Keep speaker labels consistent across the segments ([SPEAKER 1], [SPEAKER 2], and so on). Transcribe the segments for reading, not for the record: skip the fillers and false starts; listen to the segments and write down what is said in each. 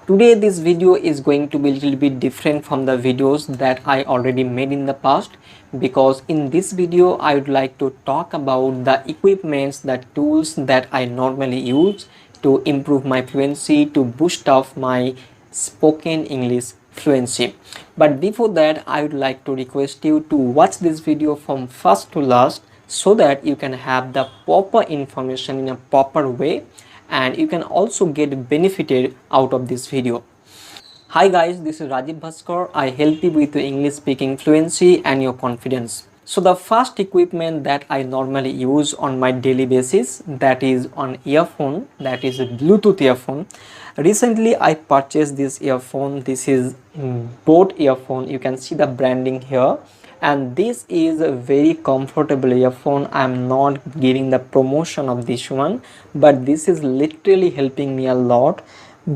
[SPEAKER 1] Today this video is going to be a little bit different from the videos that I already made in the past, because in this video I would like to talk about the equipments, the tools that I normally use to improve my fluency, to boost up my spoken English fluency. But before that, I would like to request you to watch this video from first to last so that you can have the proper information in a proper way, and you can also get benefited out of this video. Hi guys, this is Rajiv Bhaskar. I help you with your English speaking fluency and your confidence. So the first equipment that I normally use on my daily basis, that is on earphone, that is a Bluetooth earphone. Recently I purchased this earphone. This is Boat earphone. You can see the branding here, and this is a very comfortable earphone. I'm not giving the promotion of this one, but this is literally helping me a lot,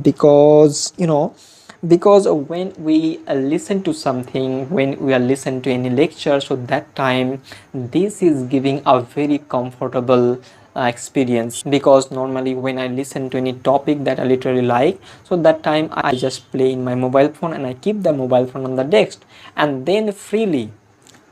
[SPEAKER 1] because because when we listen to something, when we are listen to any lecture, so that time this is giving a very comfortable experience. Because normally when I listen to any topic that I literally like, so that time I just play in my mobile phone and I keep the mobile phone on the desk, and then freely,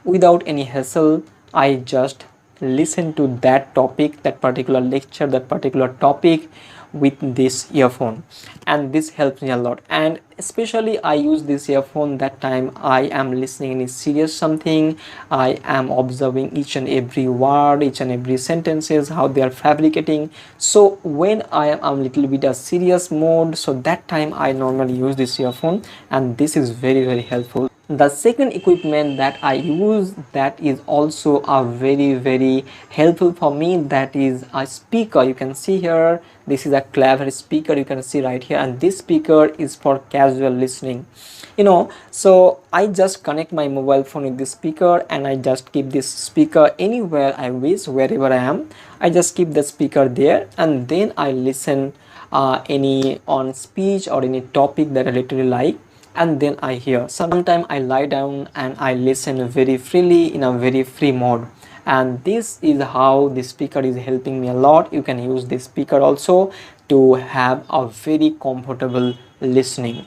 [SPEAKER 1] without any hassle, I just listen to that topic, that particular lecture, that particular topic with this earphone. And this helps me a lot, and especially I use this earphone that time I am listening any serious something. I am observing each and every word, each and every sentences, how they are fabricating. So when I am a little bit a serious mode, so that time I normally use this earphone, and this is very helpful. The second equipment that I use, that is also a very helpful for me, that is a speaker. You can see here, this is a clever speaker, you can see right here, and this speaker is for casual listening. So I just connect my mobile phone with this speaker, and I just keep this speaker anywhere I wish, wherever I am. I just keep the speaker there, and then I listen any on speech or any topic that I literally like, and then I hear. Sometimes I lie down and I listen very freely in a very free mode, and this is how the speaker is helping me a lot. You can use this speaker also to have a very comfortable listening.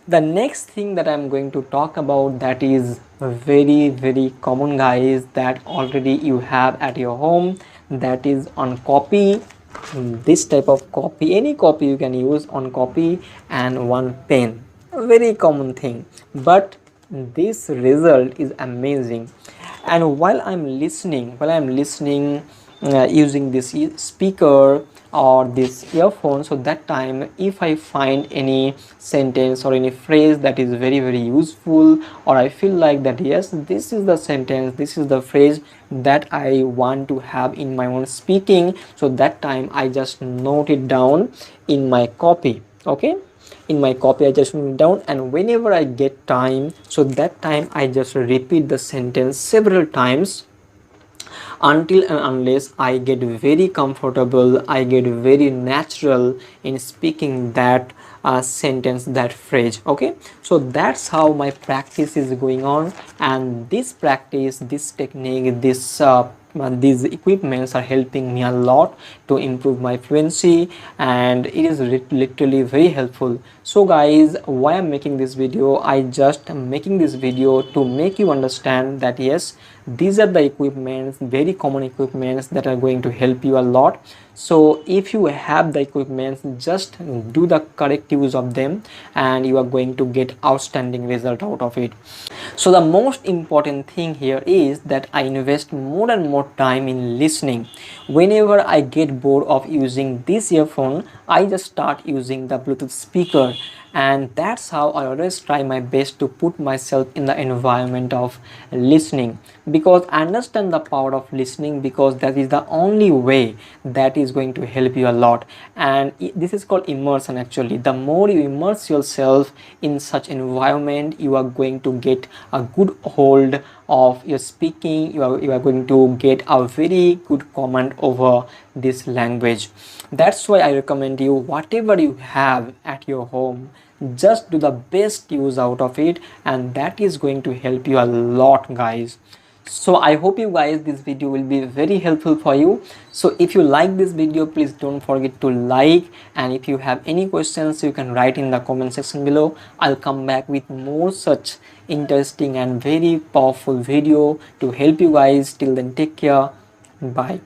[SPEAKER 1] The next thing that I'm going to talk about, that is very common guys, that already you have at your home, that is on copy. This type of copy, any copy you can use on copy, and one pen. A very common thing, but this result is amazing. And while I'm listening, using this speaker or this earphone, so that time if I find any sentence or any phrase that is very useful, or I feel like that yes, this is the sentence, this is the phrase that I want to have in my own speaking, so that time I just note it down in my copy. Okay, in my copy I just note it down, and whenever I get time, so that time I just repeat the sentence several times, until and unless I get very comfortable, I get very natural in speaking that sentence, that phrase. Okay, so that's how my practice is going on, and this practice, this technique, these equipments are helping me a lot to improve my fluency, and it is literally very helpful. So guys, why I'm making this video, I just am making this video to make you understand that yes, these are the equipments, very common equipments that are going to help you a lot. So if you have the equipments, just do the correct use of them, and you are going to get outstanding result out of it. So the most important thing here is that I invest more and more time in listening. Whenever I get bored of using this earphone, I just start using the Bluetooth speaker, and that's how I always try my best to put myself in the environment of listening, because I understand the power of listening, because that is the only way that is going to help you a lot. And this is called immersion. Actually, the more you immerse yourself in such environment, you are going to get a good hold of your speaking. You are going to get a very good command over this language. That's why I recommend you, whatever you have at your home, just do the best use out of it, and that is going to help you a lot guys. So I hope you guys this video will be very helpful for you. So if you like this video, please don't forget to like, and if you have any questions you can write in the comment section below. I'll come back with more such interesting and very powerful video to help you guys. Till then, take care. Bye.